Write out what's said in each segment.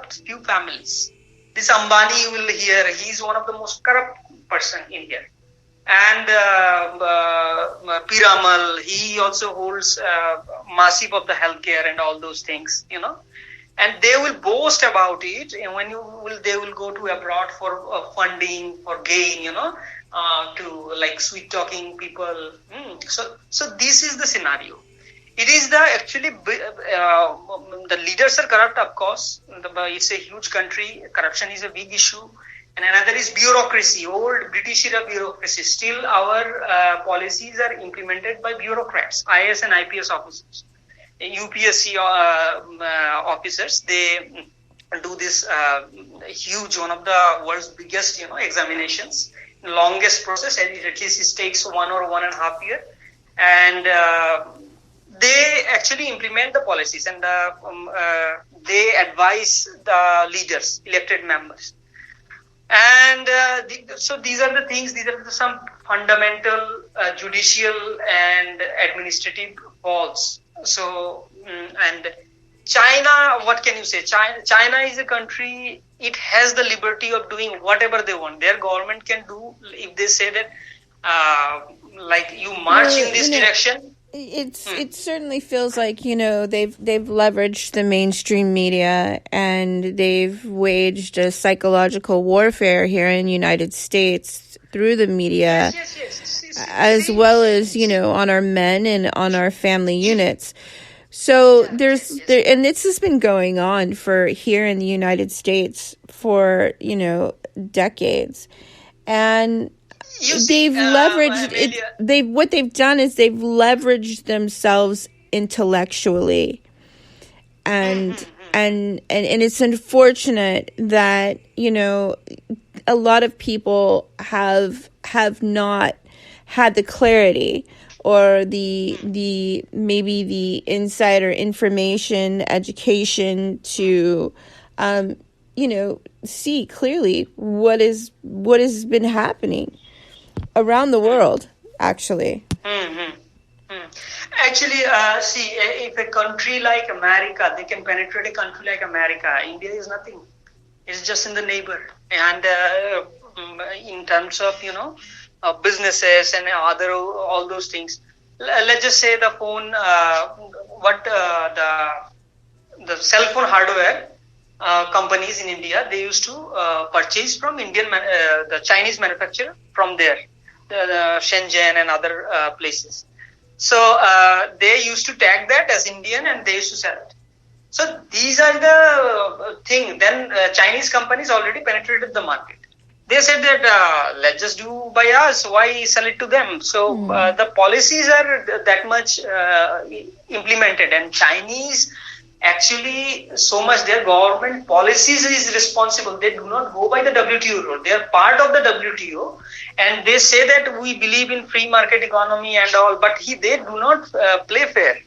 corrupt few families. This Ambani you will hear, he's one of the most corrupt person in here. And Piramal, he also holds massive of the healthcare and all those things, And they will boast about it, and they will go to abroad for funding, for gain, to like sweet talking people. So this is the scenario. It is the leaders are corrupt, of course. It's a huge country. Corruption is a big issue. And another is bureaucracy, old British era bureaucracy. Still our policies are implemented by bureaucrats, IAS and IPS officers. UPSC officers, they do this huge, one of the world's biggest, examinations, longest process, and at least it takes 1 or 1.5 years. And they actually implement the policies, and they advise the leaders, elected members. And so these are the things, these are some fundamental judicial and administrative faults. So, and China, what can you say? China is a country, it has the liberty of doing whatever they want. Their government can do, if they say that, like you march in this direction. It certainly feels like, they've leveraged the mainstream media and they've waged a psychological warfare here in the United States through the media, as well as, on our men and on our family units. So and this has been going on for here in the United States for, decades. And they've leveraged it. What they've done is they've leveraged themselves intellectually, and it's unfortunate that a lot of people have not had the clarity or the maybe the insider information, education to see clearly what has been happening around the world, actually. Actually, see, if a country like America, they can penetrate a country like America, India is nothing. It's just in the neighbor. And in terms of, businesses and all those things, let's just say the phone, the cell phone hardware companies in India, they used to purchase from the Chinese manufacturer from there. The Shenzhen and other places. So they used to tag that as Indian and they used to sell it. So these are the thing. Then Chinese companies already penetrated the market. They said that let's just do by us. Why sell it to them? So the policies are that much implemented, and Chinese actually so much their government policies is responsible. They do not go by the WTO rule. They are part of the WTO, and they say that we believe in free market economy and all, but they do not play fair.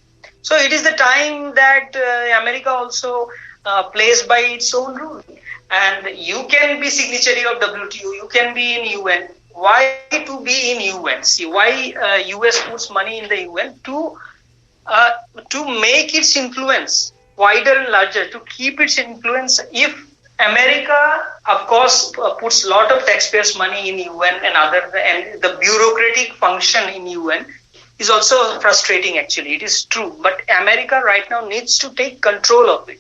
So it is the time that America also plays by its own rule. And you can be signatory of WTO, you can be in UN. Why to be in UN? See, why US puts money in the UN? To make its influence wider and larger, to keep its influence. If America, of course, puts a lot of taxpayers' money in UN and the bureaucratic function in UN is also frustrating, actually. It is true. But America right now needs to take control of it.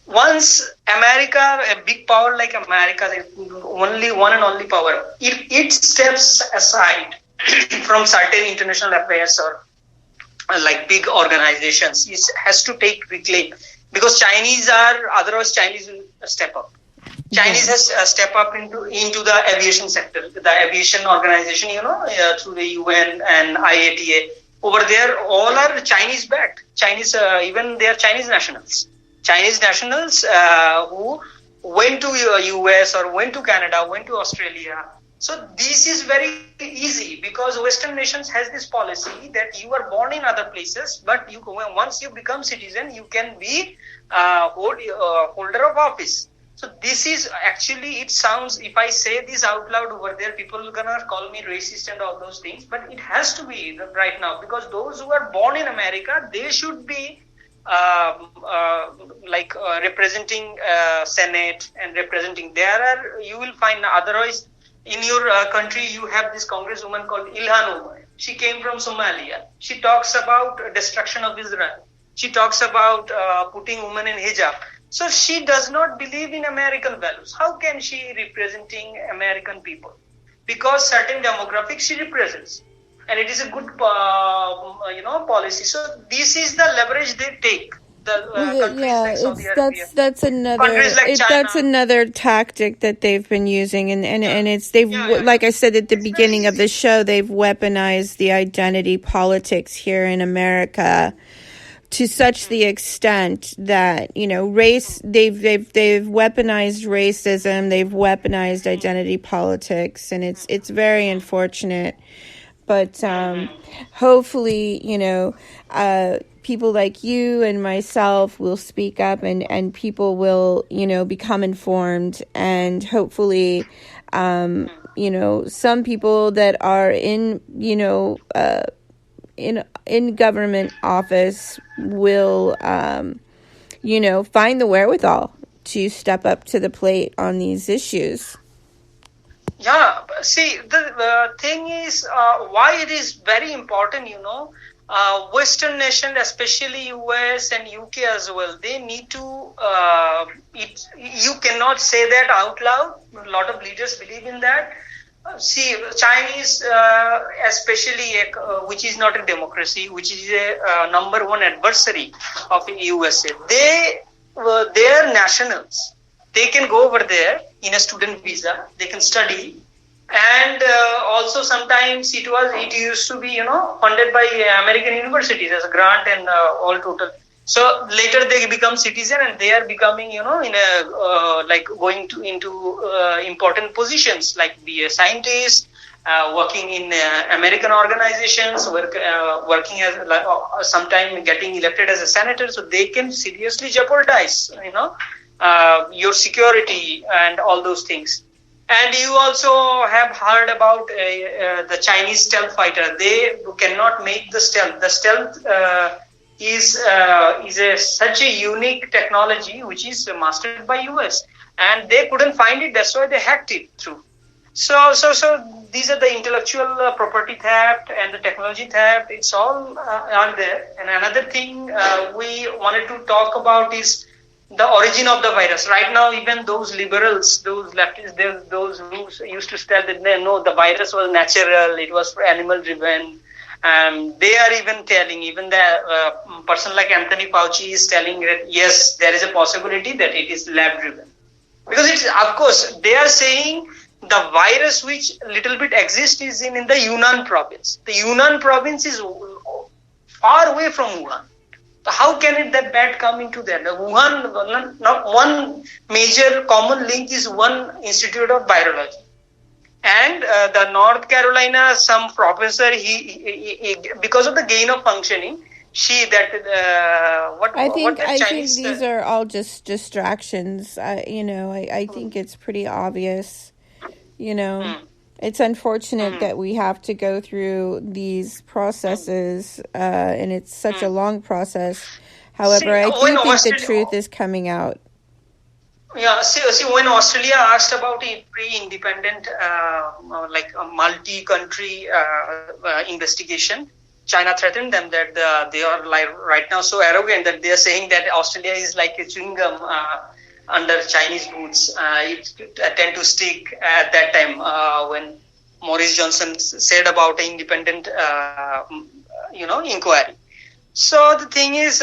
Once America, a big power like America, the only one and only power, if it steps aside from certain international affairs or like big organizations, it has to reclaim, because Chinese will step up. Chinese has stepped up into the aviation sector, the aviation organization, through the UN and IATA. Over there, all are Chinese backed. Chinese, even they are Chinese nationals. Chinese nationals who went to US or went to Canada, went to Australia. So this is very easy, because Western nations has this policy that you are born in other places, but once you become citizen, you can be holder of office. So this is actually, it sounds, if I say this out loud over there, people are gonna call me racist and all those things, but it has to be right now, because those who are born in America, they should be representing Senate and representing. You will find otherwise in your country you have this congresswoman called Ilhan Omar. She came from Somalia. She talks about destruction of Israel. She talks about putting women in hijab. So she does not believe in American values. How can she representing American people? Because certain demographics she represents. And it is a good, policy. So this is the leverage they take. That's another tactic that they've been using, like I said at the beginning of the show, they've weaponized the identity politics here in America to such the extent that race they've weaponized racism, they've weaponized identity politics, and it's very unfortunate. But hopefully, people like you and myself will speak up, and people will, become informed, and hopefully, some people that are in government office will, find the wherewithal to step up to the plate on these issues. Yeah, see, the thing is why it is very important, Western nations, especially US and UK as well, they need to, you cannot say that out loud. A lot of leaders believe in that. See, Chinese, especially, which is not a democracy, which is a number one adversary of the USA, they are nationals. They can go over there in a student visa. They can study, and also sometimes it used to be funded by American universities as a grant and all total. So later they become citizen and they are becoming in a going into important positions, like be a scientist, working in American organizations, working as sometime getting elected as a senator. So they can seriously jeopardize your security and all those things. And you also have heard about the Chinese stealth fighter. They cannot make the stealth. The stealth is such a unique technology which is mastered by US, and they couldn't find it. That's why they hacked it through. So these are the intellectual property theft and the technology theft. It's all are there. And another thing we wanted to talk about is the origin of the virus. Right now, even those liberals, those leftists, those who used to tell that the virus was natural, it was animal driven. They are even telling, even the person like Anthony Fauci is telling that yes, there is a possibility that it is lab driven. Because it's, of course, they are saying the virus which little bit exists is in the Yunnan province. The Yunnan province is far away from Wuhan. How can it that bad come into there? The Wuhan, not one major common link is one institute of virology. And the North Carolina, some professor, he because of the gain of functioning, I think these are all just distractions. I think it's pretty obvious. It's unfortunate that we have to go through these processes, and it's such a long process. However, I do think the truth is coming out. Yeah, see, when Australia asked about a pre-independent, like a multi-country investigation, China threatened them that they are right now so arrogant that they are saying that Australia is like a chewing gum under Chinese boots. It tend to stick at that time when Maurice Johnson said about an independent, inquiry. So the thing is,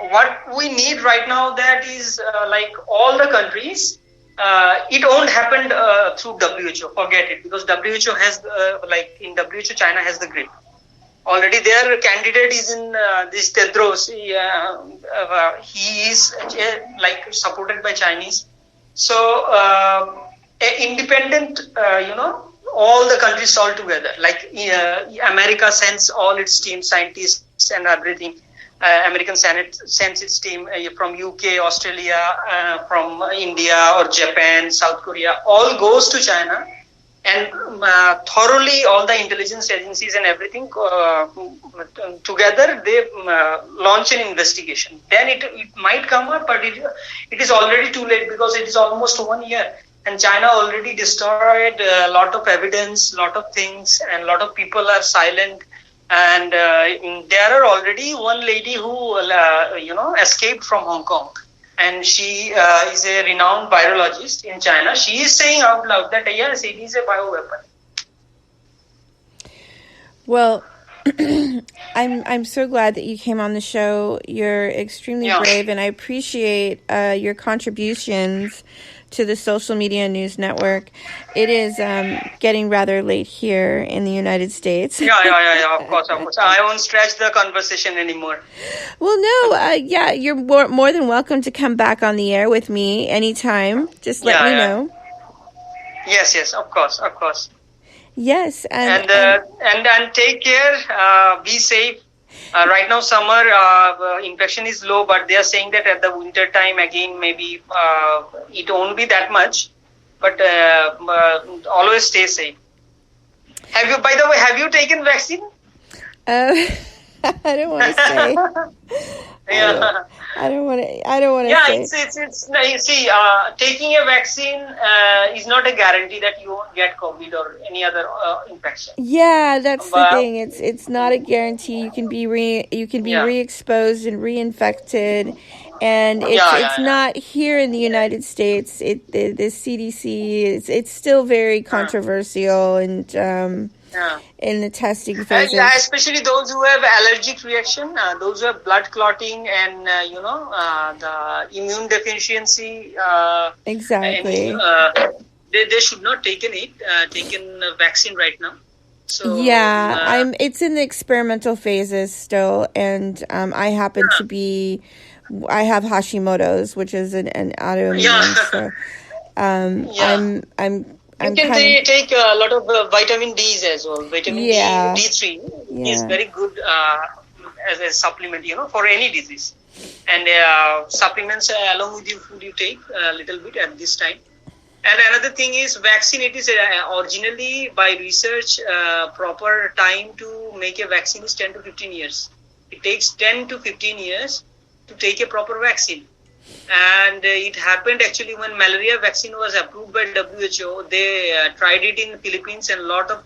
what we need right now, that is like all the countries, it won't happen through WHO. Forget it, because WHO has in WHO, China has the grip. Already their candidate is in this Tedros. He is supported by Chinese. So independent, all the countries all together. Like America sends all its team, scientists and everything. American Senate sends its team from UK, Australia, from India or Japan, South Korea. All goes to China and thoroughly all the intelligence agencies and everything together, they launch an investigation. Then it might come up, but it is already too late because it is almost 1 year. And China already destroyed a lot of evidence, lot of things, and a lot of people are silent. And there are already one lady who, escaped from Hong Kong. And she is a renowned virologist in China. She is saying out loud that, yes, it is a bioweapon. Well, I'm so glad that you came on the show. You're extremely brave, and I appreciate your contributions to the social media news network. It is getting rather late here in the United States. Yeah, of course. I won't stretch the conversation anymore. Well, no, you're more than welcome to come back on the air with me anytime. Just let me know. Yes, of course. Yes, and take care. Be safe. Right now, summer infection is low, but they are saying that at the winter time again, maybe it won't be that much. But always stay safe. By the way, have you taken vaccine? I don't want to say. I don't want to say. Taking a vaccine is not a guarantee that you won't get COVID or any other infection. Yeah, that's the thing. It's not a guarantee. You can be re-exposed and reinfected, and it's not here in the United States. The CDC it's still very controversial and. In the testing phases. Especially those who have allergic reaction, those who have blood clotting and, the immune deficiency. Exactly. They should not taken a vaccine right now. So it's in the experimental phases still, and I happen to be. I have Hashimoto's, which is an autoimmune. So, You can take a lot of vitamin D's as well. Vitamin D, D3 is very good as a supplement, for any disease. And supplements along with your food you take a little bit at this time. And another thing is vaccine. It is originally by research proper time to make a vaccine is 10 to 15 years. It takes 10 to 15 years to take a proper vaccine. And it happened actually when malaria vaccine was approved by WHO. They tried it in the Philippines and a lot of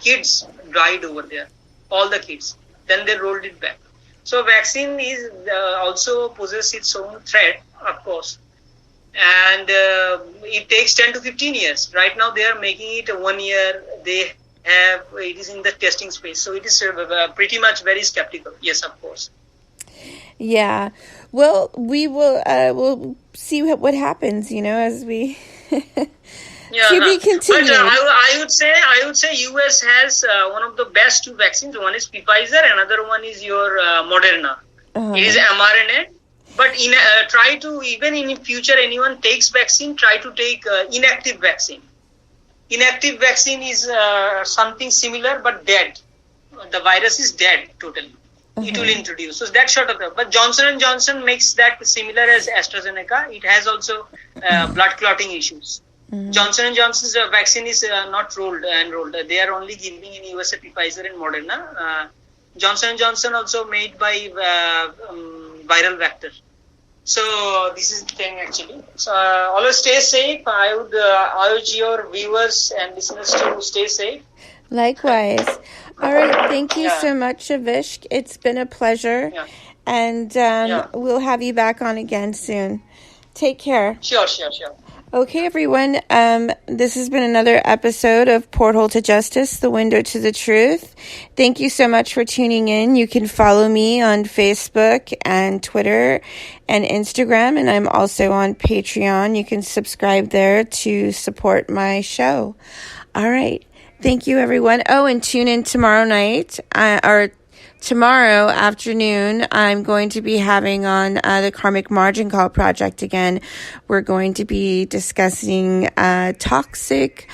kids died over there. All the kids. Then they rolled it back. So vaccine is also possesses its own threat, of course. And it takes 10 to 15 years. Right now they are making it 1 year. It is in the testing space. So it is pretty much very skeptical. Yes, of course. Yeah. Well, we will we'll see what happens, as we to be continued. But I would say US has one of the best two vaccines. One is Pfizer, another one is your Moderna. It is mRNA. But try to, even in future, anyone takes vaccine, try to take inactive vaccine. Inactive vaccine is something similar but dead. The virus is dead totally. It will introduce. So that sort of thing. But Johnson & Johnson makes that similar as AstraZeneca. It has also blood clotting issues. Johnson & Johnson's vaccine is not enrolled. They are only giving in USA Pfizer and Moderna. Johnson & Johnson also made by viral vector. So this is the thing actually. So always stay safe. I would urge your viewers and listeners to stay safe. Likewise. All right. Thank you so much, Avishek. It's been a pleasure. Yeah. And we'll have you back on again soon. Take care. Sure. Okay, everyone. This has been another episode of Porthole to Justice, the window to the truth. Thank you so much for tuning in. You can follow me on Facebook and Twitter and Instagram, and I'm also on Patreon. You can subscribe there to support my show. All right. Thank you, everyone. Oh, and tune in tomorrow night, or tomorrow afternoon. I'm going to be having on the Karmic Margin Call Project again. We're going to be discussing toxic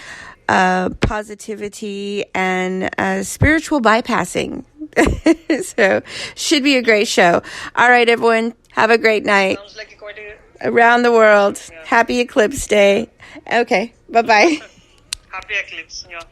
positivity and spiritual bypassing. So, should be a great show. All right, everyone. Have a great night. Sounds like around the world. Yeah. Happy Eclipse Day. Okay. Bye-bye. Happy eclipse. Yeah.